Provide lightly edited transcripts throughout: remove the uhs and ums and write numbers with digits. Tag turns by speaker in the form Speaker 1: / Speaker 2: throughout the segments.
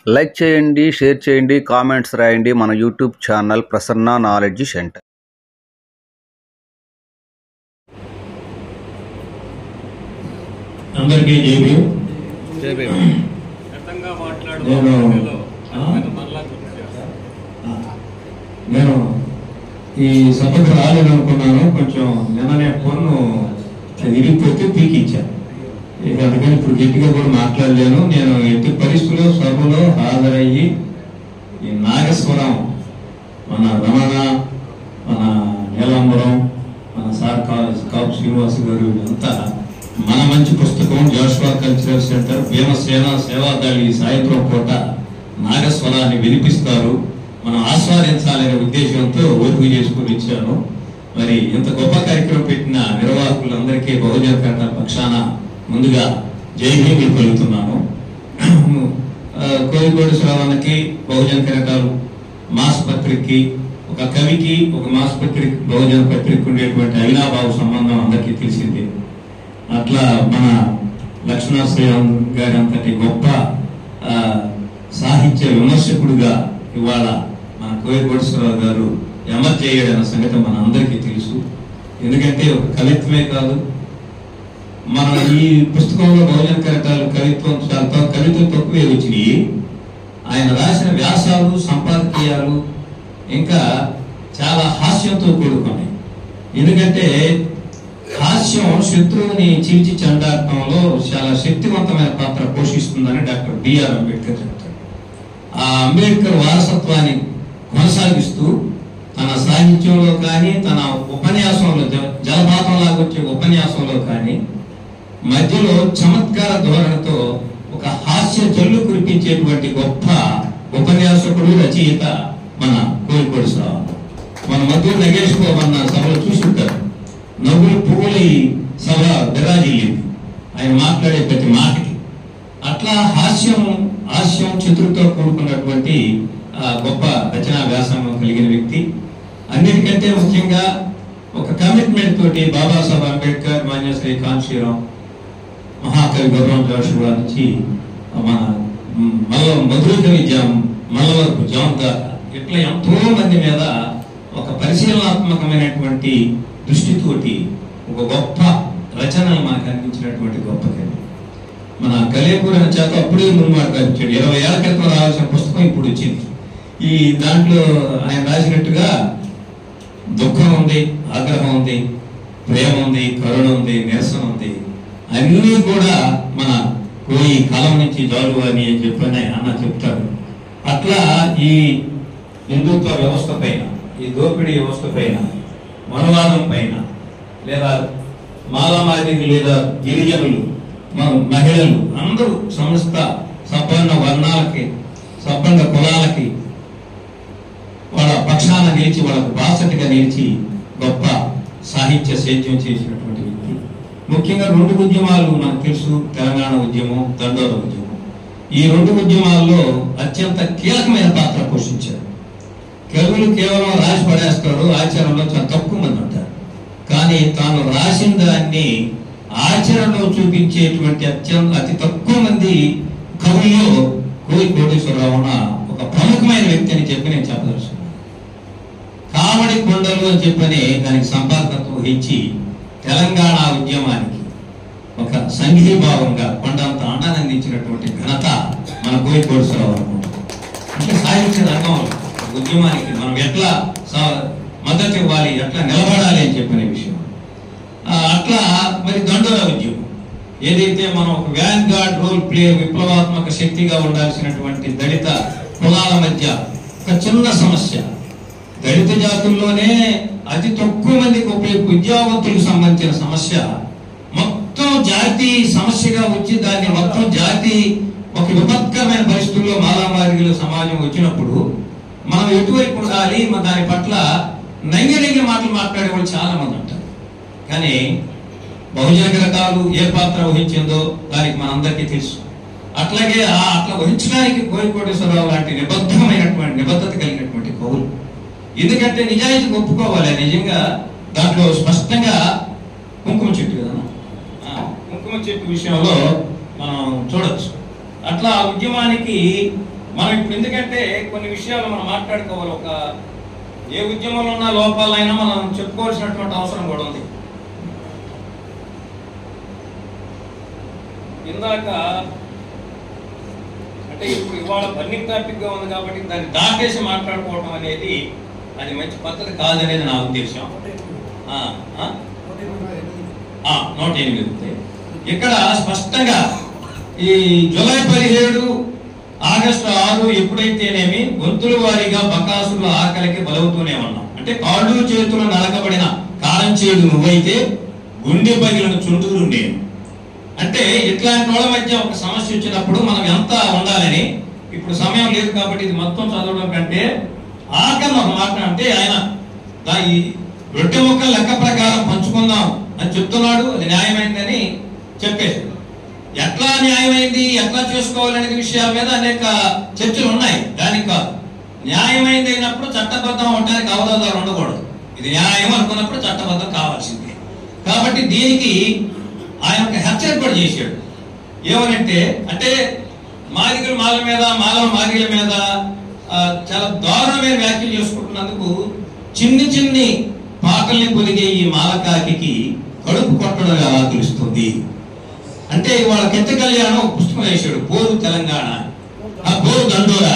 Speaker 1: Like చేయండి, share చేయండి, comments రాయండి మన YouTube channel Prasanna knowledge centre.
Speaker 2: అందరికీ నేను ఈ సభకు రాలేదనుకున్నాను. కొంచెం నిన్ననే ఫోన్ విరిగిపోతే పీకిచ్చాను. అందుకని ఇప్పుడు గట్టిగా కూడా మాట్లాడలేను. నేను ఎట్టి పరిస్థితుల్లో సభలో హాజరయ్యి ఈ నాగేశ్వరం, మన రమణ, మన నీలాంబరం, మన సార్ కాపు శ్రీనివాస్ గారు అంతా మన మంచి పుస్తకం జాషువా కల్చరల్ సెంటర్ భీమసేన సేవాదళి సాయంత్రం పూట నాగస్వరాన్ని వినిపిస్తారు, మనం ఆస్వాదించాలనే ఉద్దేశంతో ఓపిక చేసుకుని ఇచ్చాను. మరి ఇంత గొప్ప కార్యక్రమం పెట్టిన నిర్వాహకులందరికీ బహుజన కరటాల పక్షాన ముందుగా జై భీములు పలుకుతున్నాను. కోయికోడి శ్రావణకి బహుజన కరటాలు మాస్ పత్రికకి, ఒక కవికి ఒక మాస్ పత్రిక బహుజన పత్రిక ఉండేటువంటి అవినాభావ సంబంధం అందరికీ తెలిసిందే. అట్లా మన లక్ష్మణశ్రీరామ్ గారి అంతటి గొప్ప సాహిత్య విమర్శకుడుగా ఇవాళ మన కోయికోటేశ్వరరావు గారు ఎమర్జ్ అయ్యాడన్న సంగతి మన అందరికీ తెలుసు. ఎందుకంటే ఒక కవిత్వమే కాదు, మన ఈ పుస్తకంలో బహుజన కరటాలు కవిత్వం తక్కువే వచ్చినాయి. ఆయన రాసిన వ్యాసాలు, సంపాదకీయాలు ఇంకా చాలా హాస్యంతో కూడుకున్నాయి. ఎందుకంటే హాస్యం శత్రువుని చీల్చి చెండాటంలో చాలా శక్తివంతమైన పాత్ర పోషిస్తుందని డాక్టర్ బిఆర్ అంబేద్కర్ చెప్తారు. ఆ అంబేద్కర్ వారసత్వాన్ని కొనసాగిస్తూ తన సాహిత్యంలో కానీ, తన ఉపన్యాసంలో జలపాతం లాగొచ్చే ఉపన్యాసంలో కానీ మధ్యలో చమత్కార ధోరణితో ఒక హాస్య జల్లు కురిపించేటువంటి గొప్ప ఉపన్యాసకుడు, రచయిత మన కోయికోటేశ్వరరావు. మన మధ్య నగేష్ మన సభలో చూసుంటారు. నవ్వులు పువ్వుల ఈ సభ విరాజిల్లింది ఆయన మాట్లాడే ప్రతి మాటకి. అట్లా హాస్యం చిత్రుతో కూడుకున్నటువంటి గొప్ప రచనా వ్యాసంగం కలిగిన వ్యక్తి. అన్నిటికంటే ముఖ్యంగా ఒక కమిట్మెంట్ తోటి బాబాసాహెబ్ అంబేద్కర్, మాన్యశ్రీ కాంశీరాం, మహాకవి గౌరవం జాషువా నుంచి మన మధుర కవి మల్లవరపు జామ్ దాకా ఇట్లా ఎంతో మంది మీద ఒక పరిశీలనాత్మకమైనటువంటి దృష్టితోటి ఒక గొప్ప రచనలు మనకు అందించినటువంటి గొప్ప కవి. మన కలేపూర్ అనే చేత అప్పుడే ముందుమాట కనిపించాడు. 20 ఏళ్ల క్రితం రావాల్సిన పుస్తకం ఇప్పుడు వచ్చింది. ఈ దాంట్లో ఆయన రాసినట్టుగా దుఃఖం ఉంది, ఆగ్రహం ఉంది, ప్రేమ ఉంది, కరుణ ఉంది, నిరసన ఉంది, అన్నీ కూడా మన కోయి కాలం నుంచి జాలు అని చెప్పని అన్న చెప్తాడు. అట్లా ఈ హిందుత్వ వ్యవస్థ పైన, ఈ దోపిడీ వ్యవస్థ పైన, మనవాదం పైన, లేదా మాలామాదిరి లేదా గిరిజనులు, మహిళలు అందరూ సమస్త సంపన్న వర్ణాలకి, సంపన్న కులాలకి వాళ్ళ పక్షాన నిలిచి, వాళ్ళకు బాసటిగా నిలిచి గొప్ప సాహిత్య సేద్యం చేసినటువంటి వ్యక్తి. ముఖ్యంగా 2 ఉద్యమాలు మనకు తెలుసు, తెలంగాణ ఉద్యమం, దండోర ఉద్యమం. ఈ 2 ఉద్యమాల్లో అత్యంత కీలకమైన పాత్ర పోషించారు. కవులు కేవలం రాసి పడేస్తారు, ఆచరణలో చాలా తక్కువ మంది ఉంటారు. కానీ తాను రాసిన దాన్ని ఆచరణలో చూపించేటువంటి అతి తక్కువ మంది కవుల్లో కోయికోటేశ్వరరావు ఒక ప్రముఖమైన వ్యక్తి అని చెప్పి నేను చెప్పదలుచుకున్నాను. కావడి కొండలు అని చెప్పని దానికి సంపాదకత్వం వహించి తెలంగాణ ఉద్యమానికి ఒక సంఘీభావంగా కొండంత అండానందించినటువంటి ఘనత మన కోయికోటేశ్వరరావు అనుకుంటాం. అంటే సాహిత్య రంగంలో ఉద్యమానికి మనం ఎట్లా మద్దతు ఇవ్వాలి, ఎట్లా నిలబడాలి అని చెప్పిన విషయం. అట్లా మరి దండోర ఉద్యమం ఏదైతే మనం ఒక వ్యాన్ గార్డ్ రోల్ ప్లే, విప్లవాత్మక శక్తిగా ఉండాల్సినటువంటి దళిత కులాల మధ్య ఒక చిన్న సమస్య, దళిత జాతుల్లోనే అతి తక్కువ మందికి విద్యావంతులకు సంబంధించిన సమస్య మొత్తం జాతి సమస్యగా వచ్చి దాన్ని మొత్తం జాతి ఒక విపత్కరమైన పరిస్థితుల్లో మాలామాదిగల సమాజం వచ్చినప్పుడు మనం ఎటువైపు ఉండాలి, దాని పట్ల నైంగిక మాటలు మాట్లాడే వాళ్ళు చాలా మంది ఉంటారు. కానీ బహుజన కరటాలు ఏ పాత్ర వహించిందో దానికి మనందరికీ తెలుసు. అట్లాగే అట్లా వహించడానికి కోయికోటేశ్వరరావు లాంటి నిబద్ధత కలిగినటువంటి కవులు. ఎందుకంటే నిజాయితీ ఒప్పుకోవాలి. నిజంగా దాంట్లో స్పష్టంగా కుంకుమ చెట్టు కదా, కుంకుమ చెట్టు విషయంలో మనం చూడొచ్చు. అట్లా ఉద్యమానికి మనం ఇప్పుడు ఎందుకంటే కొన్ని విషయాలు మనం మాట్లాడుకోవాలి. ఒక ఏ ఉద్యమంలో ఉన్న లోపాలైనా మనం చెప్పుకోవాల్సినటువంటి అవసరం కూడా ఉంది. ఇందాక అంటే ఇప్పుడు ఇవాళ బర్నింగ్ టాపిక్గా ఉంది కాబట్టి దాన్ని దాటేసి మాట్లాడుకోవడం అనేది అది మంచి పద్ధతి కాదనేది నా ఉద్దేశం. 108 ఇక్కడ స్పష్టంగా ఈ జూలై 17 ఆగస్టు 6 ఎప్పుడైతేనేమి గొంతుల వారీగా బకాసుల ఆకలికి బలవుతూనే ఉన్నాం. అంటే కాళ్ళు చేతులు నలకబడిన కారం చేడు నువ్వైతే గుండె పగిలిన చుండూరు నేను. అంటే ఇట్లాంటి వాళ్ళ మధ్య ఒక సమస్య వచ్చినప్పుడు మనం ఎంత ఉండాలని, ఇప్పుడు సమయం లేదు కాబట్టి ఇది మొత్తం చదవడం కంటే ఆఖరి ఒక మాట అంటే ఆయన ఈ రొట్టె ముక్కల లెక్క ప్రకారం పంచుకుందాం అని చెప్తున్నాడు. అది న్యాయమైందని చెప్పేసి ఎట్లా న్యాయమైంది, ఎట్లా చేసుకోవాలనే విషయాల మీద అనేక చర్చలు ఉన్నాయి. దానికి కాదు, న్యాయమైంది అయినప్పుడు చట్టబద్ధం అవడానికి అవరోధాలు ఉండకూడదు. ఇది న్యాయం అనుకున్నప్పుడు చట్టబద్ధం కావాల్సిందే. కాబట్టి దీనికి ఆయన ఒక హెచ్చరిక కూడా చేశాడు. ఏమనంటే అంటే మాదిగల మాల మీద మాదిగల మీద చాలా దారుణమైన వ్యాఖ్యలు చేసుకుంటున్నందుకు చిన్ని పాటల్ని పొదిగే ఈ మాలకాకి కడుపు కొట్టడం ఎలా తెలుస్తుంది అంటే ఇవాళ కెత్త కళ్యాణం ఒక పుస్తకం వేశాడు, పోరు తెలంగాణ, ఆ పోరు దండోరా.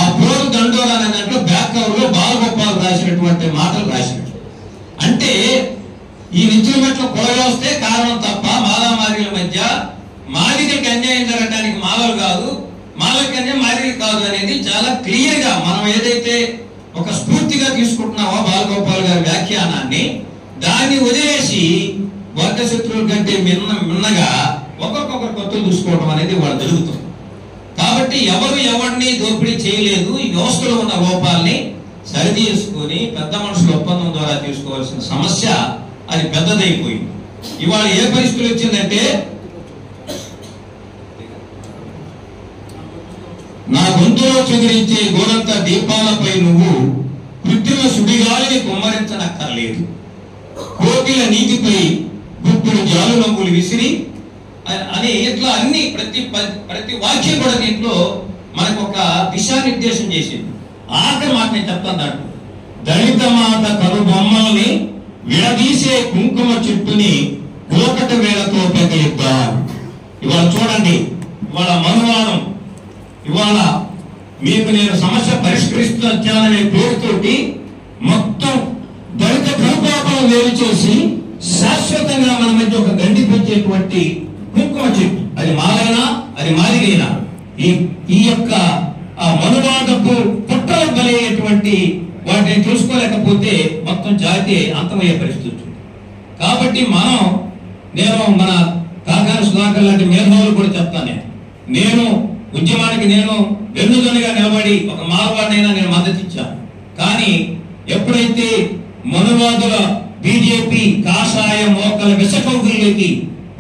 Speaker 2: ఆ పోరు దండోరా అనే దాంట్లో బ్యాక్ కవర్ లో బాలగోపాల్ రాసినటువంటి మాటలు రాసినట్టు. అంటే ఈ నిత్యుల మెట్ల కొలగా వస్తే కారణం తప్ప మాదిగల మధ్య మాదిగలకి అన్యాయం జరగడానికి మాలలు కాదు, మాలకి అన్యాయం మాదిగలు కాదు అనేది చాలా క్లియర్ గా మనం ఏదైతే ఒక స్ఫూర్తిగా తీసుకుంటున్నామో బాలగోపాల్ గారి వ్యాఖ్యానాన్ని, దాన్ని వదిలేసి వర్గ శత్రువుల కంటే మిన్నగా ఒకరికొకరు కొత్తలు చూసుకోవడం అనేది వాళ్ళు జరుగుతుంది. కాబట్టి ఎవరు ఎవరిని దోపిడీ చేయలేదు. ఈ వ్యవస్థలో ఉన్న లోపాలని సరిచేసుకొని పెద్ద మనుషుల ఒప్పందం ద్వారా తీసుకోవాల్సిన సమస్య అది పెద్దదైపోయింది. ఇవాళ ఏ పరిస్థితులు వచ్చిందంటే నా గొంతులో చెదిరించే గోరంత దీపాలపై నువ్వు కృత్రిమ సుడిగాలిని కుమ్మరించనక్కర్లేదు, కోకిల నీతిపై గుప్పుడు జాలు నవ్వులు విసిరి అని ఇట్లా అన్ని ప్రతి వాక్యం కూడా దీంట్లో మనకు ఒక దిశానిర్దేశం చేసింది. ఆఖరి మాట నేను చెప్తాను. దాంట్లో దళిత మాత కనుబొమ్మల్ని విడదీసే కుంకుమ చుట్టుని కోకట వేళతో పెగలిద్దాం. ఇవాళ చూడండి, ఇవాళ మనువాదం, ఇవాళ మీకు నేను సమస్య పరిష్కరిస్తాననే పేరుతోటి మొత్తం దళిత కనుపాపం వేరు చేసి శాశ్వతంగా మన మధ్య ఒక గండి పెంచేటువంటి కుంకుమ చెట్టు, అది మాలైనా అది మాదిగైనా ఈ యొక్క మనువాదపు పుట్టలు బలయ్యేటువంటి వాటిని చూసుకోలేకపోతే మొత్తం జాతి అంతమయ్యే పరిస్థితి. కాబట్టి నేను మన కాకాని సుధాకర్ లాంటి మేధావులు కూడా చెప్తాను. నేను ఉద్యమానికి వెన్నుదన్నుగా నిలబడి ఒక మారవాడినైనా నేను మద్దతు ఇచ్చాను. కానీ ఎప్పుడైతే మనువాదుల బీజేపీ కాషాయ మోకల విషకౌగుల్లోకి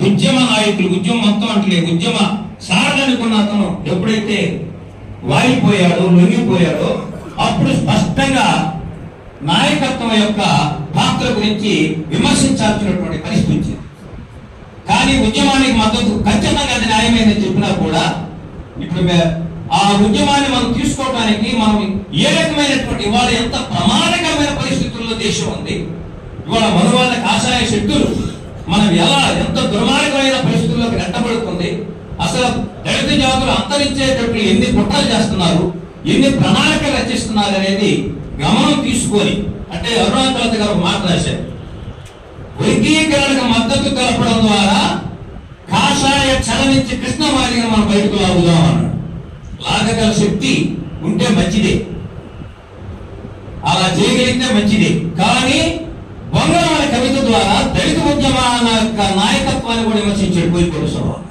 Speaker 2: ఉద్యమ నాయకులు, ఉద్యమం మొత్తం అంటే ఉద్యమ సారనుకున్న అతను ఎప్పుడైతే వాయిపోయాడో, లొంగిపోయాడో, అప్పుడు స్పష్టంగా నాయకత్వం యొక్క పాత్ర గురించి విమర్శించాల్సినటువంటి పరిస్థితి వచ్చింది. కానీ ఉద్యమానికి మద్దతు ఖచ్చితంగా అది న్యాయమైందని చెప్పినా కూడా ఇప్పుడు ఆ ఉద్యమాన్ని మనం తీసుకోవడానికి మనం ఏ రకమైనటువంటి ఇవాళ ఎంత ప్రమాదకరమైన పరిస్థితుల్లో దేశం ఉంది. ఇవాళ మనువాద కాషాయ శక్తులు మనం ఎంత దుర్మార్గమైన పరిస్థితుల్లోకి నెట్టబడుతుంది. అసలు దళిత జాతులు అంతరించేటట్లు ఎన్ని కుట్రలు చేస్తున్నారు, ఎన్ని ప్రణాళికలు రచిస్తున్నారు అనేది గమనం తీసుకొని, అంటే అరుణాచలత గారు మాట రాశారు, వర్గీకరణకు మద్దతు తెలపడం ద్వారా కాషాయ క్షణ నుంచి కృష్ణమాదిగా మనం బయటకు లాగుదాం అన్నాడు. లాగగల శక్తి ఉంటే మంచిదే, అలా చేయగలిగితే మంచిదే. కానీ బొంగరాల కవిత ద్వారా దళిత ఉద్యమాల యొక్క నాయకత్వాన్ని కూడా విమర్శించాడు పోయిపోయి స్వభావం.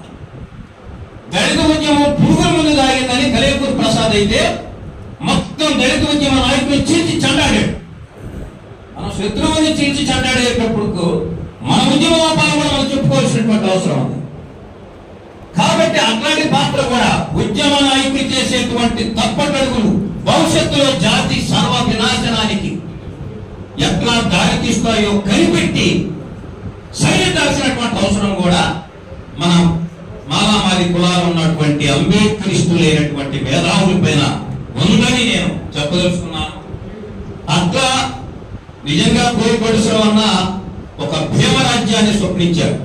Speaker 2: దళిత ఉద్యమం పురుగుల ముందు దాగిందని కలేపూర్ ప్రసాద్ అయితే మొత్తం దళిత ఉద్యమ నాయకులు చీల్చి చెండాడాడు. మనం శత్రువుని చీల్చి చెండాడేటప్పుడు మన ఉద్యమోపాలు కూడా మనం చెప్పుకోవాల్సినటువంటి అవసరం ఉంది. కాబట్టి అట్లాంటి పాత్ర కూడా ఉద్యమ నాయకులు చేసేటువంటి తప్పటడుగులు భవిష్యత్తులో జాతి సర్వ వినాశనానికి ఎట్లా దారి తీస్తాయో కనిపెట్టి సరిదిద్దాల్సినటువంటి అవసరం కూడా మన మాలా మాది కులాలు ఉన్నటువంటి అంబేద్కరిస్టులైనటువంటి మేధావుల పైన ఉందని నేను చెప్పదలుచుకున్నాను. అట్లా నిజంగా కోరికోటేశ్వరరావు అన్న ఒక భీమరాజ్యాన్ని స్వప్నించాడు.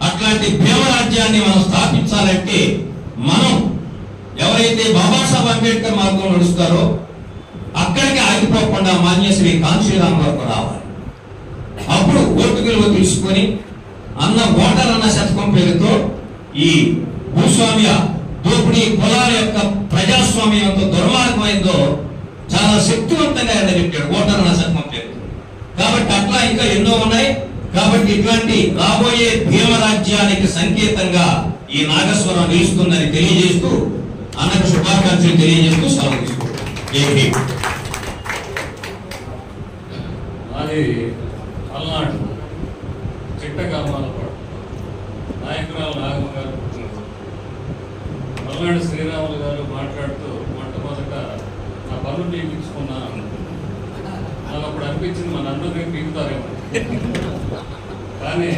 Speaker 2: అట్లాంటి భీమరాజ్యాన్ని మనం స్థాపించాలంటే మనం ఎవరైతే బాబాసాహెబ్ అంబేద్కర్ మార్గంలో నడుస్తారో అక్కడికి ఆగిపోకుండా మాన్యశ్రీ కాంశీరామ్ వరకు రావాలి. అప్పుడు ఓటు విలువ తెలుసుకొని అన్న ఓటర్ అన్న శతకం పేరుతో ఈ భూస్వామ్య దోపిడీ కులాల యొక్క ప్రజాస్వామ్యం ఎంత దుర్మార్గమైందో చాలా శక్తివంతంగా ఎండగట్టాడు ఓటర్ అన్న శతకం పేరు. కాబట్టి అట్లా ఇంకా ఎన్నో ఉన్నాయి. కాబట్టి ఇట్లాంటి రాబోయే భీమరాజ్యానికి సంకేతంగా ఈ నాగస్వరం నిలుస్తుందని తెలియజేస్తూ అన్నకు శుభాకాంక్షలు తెలియజేస్తూ సెలవు తీసుకుంటాం.
Speaker 3: అది పల్నాడు చిట్టకామాలపాడు నాయకురాలు నాగమ్మ గారు పల్నాడు శ్రీరాములు గారు మాట్లాడుతూ మొట్టమొదట నా పనులు పీకించుకున్నాను. నాకు అప్పుడు అనిపించింది మన అందరినీ పీకుతారేమో, కానీ